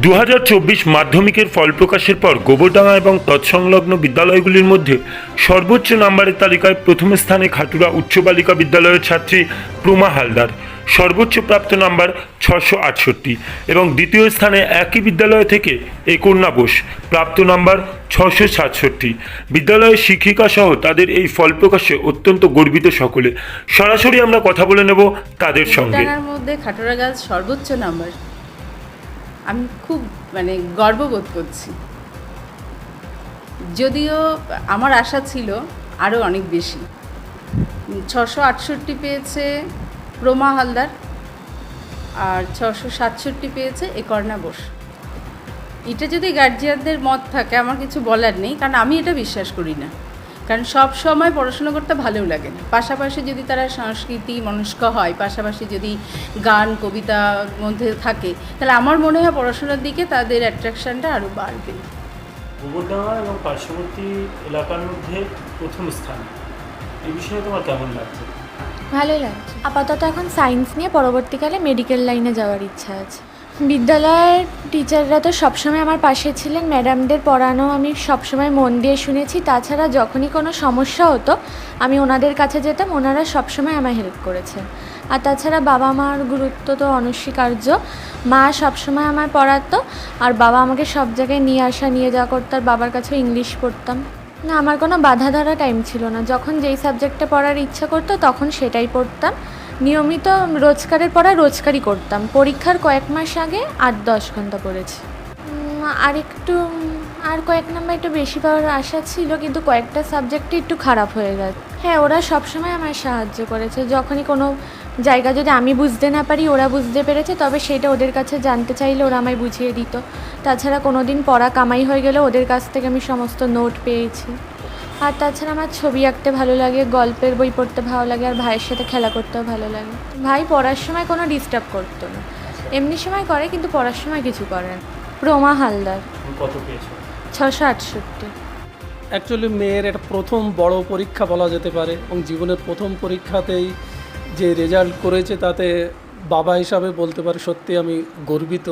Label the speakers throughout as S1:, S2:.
S1: 2024 মাধ্যমিকের ফল প্রকাশের পর গোবরডাঙ্গা এবং তৎসংলগ্ন বিদ্যালয়গুলির মধ্যে সর্বোচ্চ নম্বরের তালিকায় প্রথম স্থানে খাটুরা উচ্চ বালিকা বিদ্যালয়ের ছাত্রী প্রমা হালদার, সর্বোচ্চ প্রাপ্ত নাম্বার 668, এবং দ্বিতীয় স্থানে একই বিদ্যালয় থেকে একর্ণা বোস, প্রাপ্ত নাম্বার 667। বিদ্যালয়ের শিক্ষিকা সহ তাদের এই ফল প্রকাশে অত্যন্ত গর্বিত সকলে। সরাসরি আমরা কথা বলে নেব তাদের সঙ্গে।
S2: গোবরডাঙ্গার মধ্যে খাটুরা গার্লস সর্বোচ্চ নাম্বার, আমি খুব গর্ববোধ করছি। যদিও আমার আশা ছিল আরও অনেক বেশি। 668 পেয়েছে প্রমা হালদার আর 667 পেয়েছে একর্ণা বোস। এটা যদি গার্জিয়ানদের মত থাকে আমার কিছু বলার নেই, কারণ আমি এটা বিশ্বাস করি না। কারণ সব সময় পড়াশোনা করতে ভালো লাগে না, পাশাপাশি যদি তারা সংস্কৃতি মনস্ক হয়, পাশাপাশি যদি গান কবিতার মধ্যে থাকে, তাহলে আমার মনে হয় পড়াশোনার দিকে তাদের অ্যাট্রাকশানটা আরও বাড়বে।
S3: গোবরডাঙ্গা এবং পার্শ্ববর্তী এলাকার মধ্যে প্রথম স্থান, এই বিষয়ে তোমার কেমন লাগছে?
S4: ভালোই লাগছে। আপাতত এখন সায়েন্স নিয়ে পরবর্তীকালে মেডিকেল লাইনে যাওয়ার ইচ্ছা আছে। বিদ্যালয়ের টিচাররা তো সবসময় আমার পাশে ছিলেন, ম্যাডামদের পড়ানো আমি সবসময় মন দিয়ে শুনেছি। তাছাড়া যখনই কোনো সমস্যা হতো আমি ওনাদের কাছে যেতাম, ওনারা সবসময় আমায় হেল্প করেছেন। আর তাছাড়া বাবা মার গুরুত্ব তো অনস্বীকার্য। মা সবসময় আমায় পড়াতো, আর বাবা আমাকে সব জায়গায় নিয়ে আসা নিয়ে যাওয়া করতো, আর বাবার কাছেও ইংলিশ পড়তাম। না, আমার কোনো বাধা ধরা টাইম ছিল না। যখন যেই সাবজেক্টে পড়ার ইচ্ছা করতো তখন সেটাই পড়তাম। নিয়মিত রোজকারের পড়া রোজকারই করতাম। পরীক্ষার কয়েক মাস আগে 8-10 ঘন্টা পড়েছি। আর কয়েক নাম্বার একটু বেশি পাওয়ার আশা ছিল, কিন্তু কয়েকটা সাবজেক্টে একটু খারাপ হয়ে গেছে। হ্যাঁ, ওরা সবসময় আমায় সাহায্য করেছে। যখনই কোনো জায়গা যদি আমি বুঝতে না পারি ওরা বুঝতে পেরেছে, তবে সেটা ওদের কাছে জানতে চাইলে ওরা আমায় বুঝিয়ে দিত। তাছাড়া কোনো দিন পড়া কামাই হয়ে গেলে ওদের কাছ থেকে আমি সমস্ত নোট পেয়েছি। আর তাছাড়া আমার ছবি আঁকতে ভালো লাগে, গল্পের বই পড়তে ভালো লাগে, আর ভাইয়ের সাথে খেলা করতেও ভালো লাগে। ভাই পড়ার সময় কোনো ডিস্টার্ব করতো না, এমনি সময় করে কিন্তু পড়ার সময় কিছু করে না। প্রমা হালদার।
S3: কত পেয়েছো?
S4: 668।
S5: অ্যাকচুয়ালি মেয়ের এটা প্রথম বড় পরীক্ষা বলা যেতে পারে, এবং জীবনের প্রথম পরীক্ষাতেই যে রেজাল্ট করেছে তাতে বাবা হিসাবে বলতে পারি সত্যি আমি গর্বিত।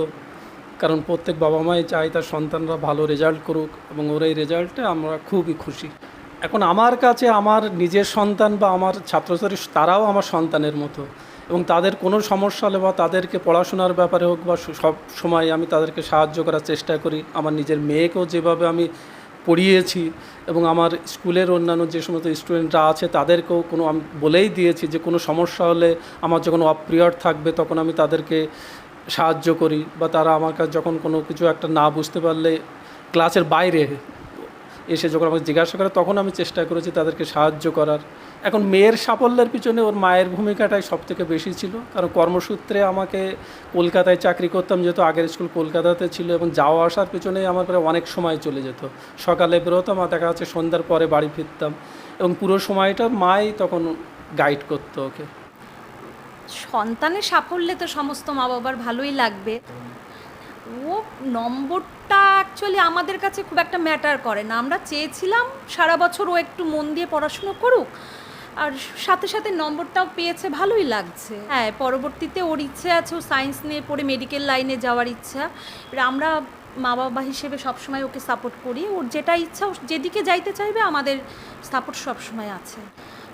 S5: কারণ প্রত্যেক বাবা মাই চায় তার সন্তানরা ভালো রেজাল্ট করুক, এবং ওর এই রেজাল্টে আমরা খুবই খুশি। এখন আমার কাছে আমার নিজের সন্তান বা আমার ছাত্রছাত্রী তারাও আমার সন্তানের মতো, এবং তাদের কোনো সমস্যা হলে বা তাদেরকে পড়াশোনার ব্যাপারে হোক বা সব সময় আমি তাদেরকে সাহায্য করার চেষ্টা করি। আমার নিজের মেয়েকেও যেভাবে আমি পড়িয়েছি, এবং আমার স্কুলের অন্যান্য যে সমস্ত স্টুডেন্টরা আছে তাদেরকেও আমি বলেই দিয়েছি যে কোনো সমস্যা হলে আমার যখন অফ পিরিয়ড থাকবে তখন আমি তাদেরকে সাহায্য করি, বা তারা আমার কাছে যখন কোনো কিছু একটা না বুঝতে পারলে ক্লাসের বাইরে এসে যখন আমাকে জিজ্ঞাসা করে তখন আমি চেষ্টা করেছি তাদেরকে সাহায্য করার। এখন মেয়ের সাফল্যের পিছনে ওর মায়ের ভূমিকাটাই সবথেকে বেশি ছিল, কারণ কর্মসূত্রে আমাকে কলকাতায় চাকরি করতাম, যেহেতু আগের স্কুল কলকাতাতে ছিল, এবং যাওয়া আসার পিছনেই আমার প্রায় অনেক সময় চলে যেত। সকালে বেরোতাম আর দেখা যাচ্ছে সন্ধ্যার পরে বাড়ি ফিরতাম, এবং পুরো সময়টা মাই তখন গাইড করতো ওকে।
S6: সন্তানের সাফল্যে তো সমস্ত মা বাবার ভালোই লাগবে। ও নম্বরটা অ্যাকচুয়ালি আমাদের কাছে খুব একটা ম্যাটার করে না। আমরা চেয়েছিলাম সারা বছর ও একটু মন দিয়ে পড়াশুনো করুক, আর সাথে সাথে নম্বরটাও পেয়েছে, ভালোই লাগছে। হ্যাঁ, পরবর্তীতে ওর ইচ্ছে আছে ও সায়েন্স নিয়ে পড়ে মেডিকেল লাইনে যাওয়ার ইচ্ছা। এবার আমরা মা বাবা হিসেবে সবসময় ওকে সাপোর্ট করি। ওর যেটা ইচ্ছা, ও যেদিকে যাইতে চাইবে আমাদের সাপোর্ট সবসময় আছে।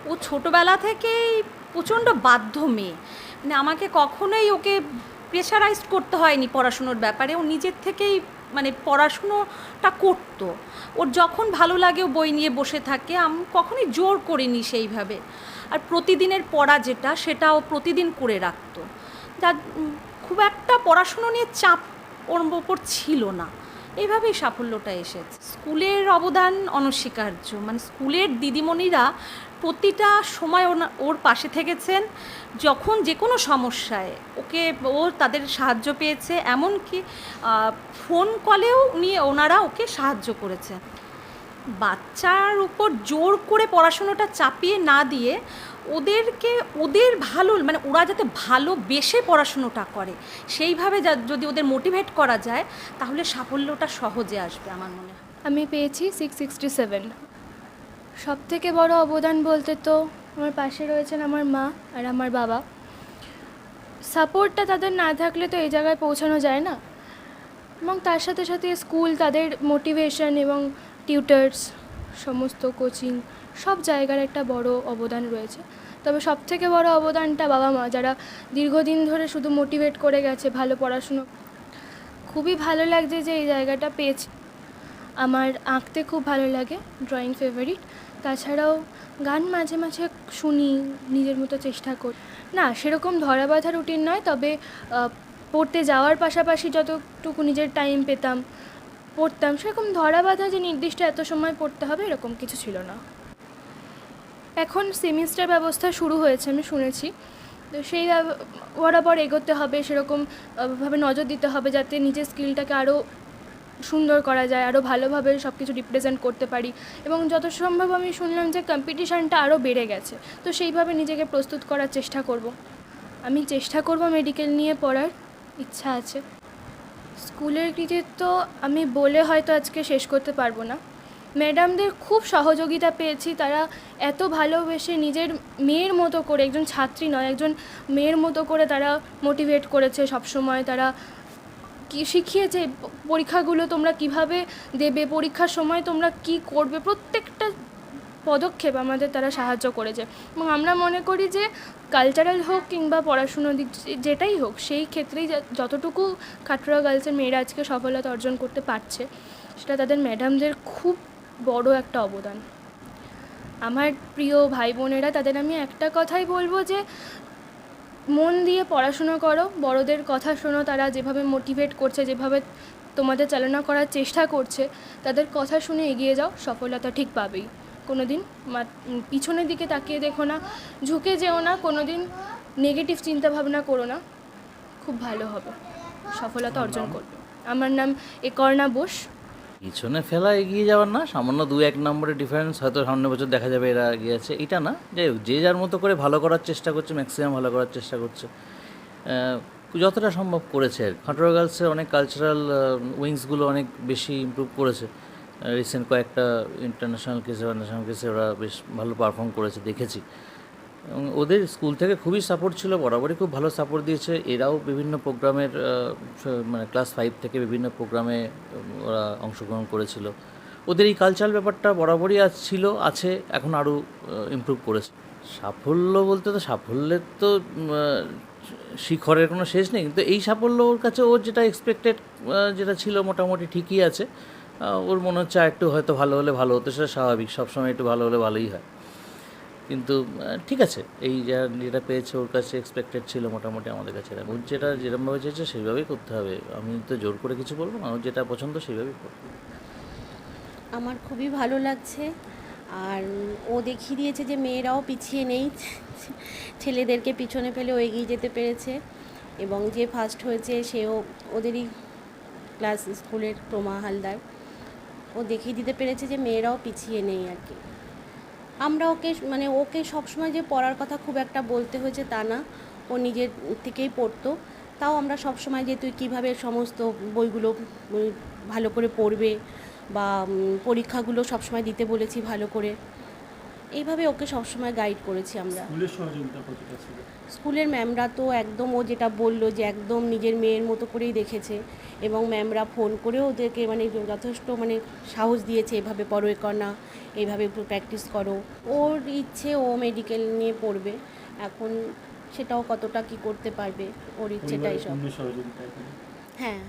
S6: ও ছোটোবেলা থেকেই প্রচণ্ড বাধ্য মেয়ে, মানে আমাকে কখনোই ওকে প্রেশারাইজ করতে হয়নি পড়াশুনোর ব্যাপারে। ও নিজের থেকেই পড়াশুনোটা করতো। ওর যখন ভালো লাগে ও বই নিয়ে বসে থাকে, আমি কখনোই জোর করিনি সেইভাবে। আর প্রতিদিনের পড়া সেটা ও প্রতিদিন করে রাখতো। যার খুব একটা পড়াশুনো নিয়ে চাপ ওর ওপর ছিল না। এইভাবেই সাফল্যটা এসেছে। স্কুলের অবদান অনস্বীকার্য। মানে স্কুলের দিদিমণিরা প্রতিটা সময় ওর পাশে থেকেছেন। যখন যে কোনো সমস্যায় ও তাদের সাহায্য পেয়েছে, এমনকি ফোন কলেও ওনারা ওকে সাহায্য করেছে। বাচ্চার উপর জোর করে পড়াশুনোটা চাপিয়ে না দিয়ে ওদের ভালো, মানে ওরা যাতে ভালোবেসে পড়াশুনোটা করে সেইভাবে যদি ওদের মোটিভেট করা যায় তাহলে সাফল্যটা সহজে আসবে আমার মনে হয়।
S7: আমি পেয়েছি 667। সবথেকে বড় অবদান বলতে তো আমার পাশে রয়েছেন আমার মা আর আমার বাবা। সাপোর্টটা তাদের না থাকলে তো এই জায়গায় পৌঁছানো যায় না। এবং তার সাথে সাথে স্কুল তাদের মোটিভেশন এবং টিউটার্স সমস্ত কোচিং সব জায়গার একটা বড় অবদান রয়েছে। তবে সবথেকে বড় অবদানটা বাবা মা, যারা দীর্ঘদিন ধরে শুধু মোটিভেট করে গেছে ভালো পড়াশুনো। খুবই ভালো লাগছে যে এই জায়গাটা পেয়েছি। আমার আঁকতে খুব ভালো লাগে, ড্রয়িং ফেভারিট। তাছাড়াও গান মাঝে মাঝে শুনি, নিজের মতো চেষ্টা করি। না, সেরকম ধরা বাঁধা রুটিন নয়, তবে পড়তে যাওয়ার পাশাপাশি যতটুকু নিজের টাইম পেতাম পড়তাম। সেরকম ধরা বাঁধা যে নির্দিষ্ট এত সময় পড়তে হবে এরকম কিছু ছিল না। এখন সেমিস্টার ব্যবস্থা শুরু হয়েছে আমি শুনেছি, তো সেই বরাবর এগোতে হবে, সেরকম ভাবে নজর দিতে হবে যাতে নিজের স্কিলটাকে আরও সুন্দর করা যায়, আরও ভালোভাবে সব কিছু রিপ্রেজেন্ট করতে পারি। এবং যত সম্ভব আমি শুনলাম যে কম্পিটিশানটা আরও বেড়ে গেছে, তো সেইভাবে নিজেকে প্রস্তুত করার চেষ্টা করব। আমি চেষ্টা করব মেডিকেল নিয়ে পড়ার, ইচ্ছা আছে। স্কুলের কৃতিত্ব আমি বলে হয়তো আজকে শেষ করতে পারবো না। ম্যাডামদের খুব সহযোগিতা পেয়েছি, তারা এত ভালোবেসে নিজের মেয়ের মতো করে, একজন ছাত্রী নয় একজন মেয়ের মতো করে তারা মোটিভেট করেছে সবসময়। তারা কি শিখিয়েছে, পরীক্ষাগুলো তোমরা কিভাবে দেবে, পরীক্ষার সময় তোমরা কি করবে, প্রত্যেকটা পদক্ষেপ আমাদের তারা সাহায্য করেছে। এবং আমরা মনে করি যে কালচারাল হোক কিংবা পড়াশুনোর দিক যেটাই হোক, সেই ক্ষেত্রেই যতটুকু খাটুয়া গার্লসের মেয়েরা আজকে সফলতা অর্জন করতে পারছে, সেটা তাদের ম্যাডামদের খুব বড় একটা অবদান। আমার প্রিয় ভাই বোনেরা, তাদের আমি একটা কথাই বলবো যে মন দিয়ে পড়াশুনো করো, বড়দের কথা শোনো, তারা যেভাবে মোটিভেট করছে, যেভাবে তোমাদের চালনা করার চেষ্টা করছে, তাদের কথা শুনে এগিয়ে যাও, সফলতা ঠিক পাবেই। কোনো দিন পিছনের দিকে তাকিয়ে দেখো না, ঝুঁকে যেও না, কোনো দিন নেগেটিভ চিন্তাভাবনা করো না, খুব ভালো হবে, সফলতা অর্জন করবে। আমার নাম একর্ণা বোস।
S8: পিছনে ফেলা এগিয়ে যাওয়ার না, সামান্য 2-1 নম্বরের ডিফারেন্স, হয়তো সামনের বছর দেখা যাবে এরা এগিয়ে আছে, এটা না। যাই হোক, যে যার মতো করে ভালো করার চেষ্টা করছে, ম্যাক্সিমাম ভালো করার চেষ্টা করছে, যতটা সম্ভব করেছে আর খাটুয়া গার্লসের অনেক কালচারাল উইংসগুলো অনেক বেশি ইমপ্রুভ করেছে। রিসেন্ট কয়েকটা ইন্টারন্যাশনাল কেসে বা ন্যাশনাল কেসে ওরা বেশ ভালো পারফর্ম করেছে দেখেছি। এবং ওদের স্কুল থেকে খুবই সাপোর্ট ছিল, বরাবরই খুব ভালো সাপোর্ট দিয়েছে। এরাও বিভিন্ন প্রোগ্রামের মানে ক্লাস 5 থেকে বিভিন্ন প্রোগ্রামে ওরা অংশগ্রহণ করেছিল। ওদের এই কালচারাল ব্যাপারটা বরাবরই আছে, এখন আরও ইমপ্রুভ করেছে। সাফল্য বলতে তো সাফল্যের তো শিখরের কোনো শেষ নেই, কিন্তু এই সাফল্য ওর কাছে ওর যেটা এক্সপেক্টেড যেটা ছিল মোটামুটি ঠিকই আছে। ওর মনে হচ্ছে একটু হয়তো ভালো হলে ভালো হতো, সেটা স্বাভাবিক, সবসময় একটু ভালো হলে ভালোই হয়। কিন্তু ঠিক আছে, এই যেটা পেয়েছে ওর কাছে এক্সপেক্টেড ছিল মোটামুটি আমাদের কাছে। ওর যেটা যেরকমভাবে চেয়েছে সেইভাবেই করতে হবে, আমি তো জোর করে কিছু বলবো না, ওর যেটা পছন্দ সেইভাবেই করবো।
S9: আমার খুবই ভালো লাগছে, আর ও দেখিয়ে দিয়েছে যে মেয়েরাও পিছিয়ে নেই, ছেলেদেরকে পিছনে ফেলে ও এগিয়ে যেতে পেরেছে। এবং যে ফার্স্ট হয়েছে সেও ওদেরই ক্লাস স্কুলের প্রমা হালদার, ও দেখিয়ে দিতে পেরেছে যে মেয়েরাও পিছিয়ে নেই আর কি। আমরা ওকে সবসময় যে পড়ার কথা খুব একটা বলতে হয়েছে তা না, ও নিজের থেকেই পড়তো। তাও আমরা সবসময় যে তুই কীভাবে সমস্ত বইগুলো ভালো করে পড়বে বা পরীক্ষাগুলো সবসময় দিতে বলেছি ভালো করে, এইভাবে ওকে সবসময় গাইড করেছি আমরা।
S3: স্কুলের সহযোগিতা কতটা ছিল?
S9: স্কুলের ম্যামরা তো একদম, ও যেটা বললো যে একদম নিজের মেয়ের মতো করেই দেখেছে, এবং ম্যামরা ফোন করেও ওদেরকে যথেষ্ট সাহস দিয়েছে, এভাবে পড়ো না, এইভাবে প্র্যাকটিস করো। ওর ইচ্ছে ও মেডিকেল নিয়ে পড়বে, এখন সেটাও কতটা কি করতে পারবে ওর ইচ্ছেটাই সব।
S3: সহযোগিতা
S9: হ্যাঁ।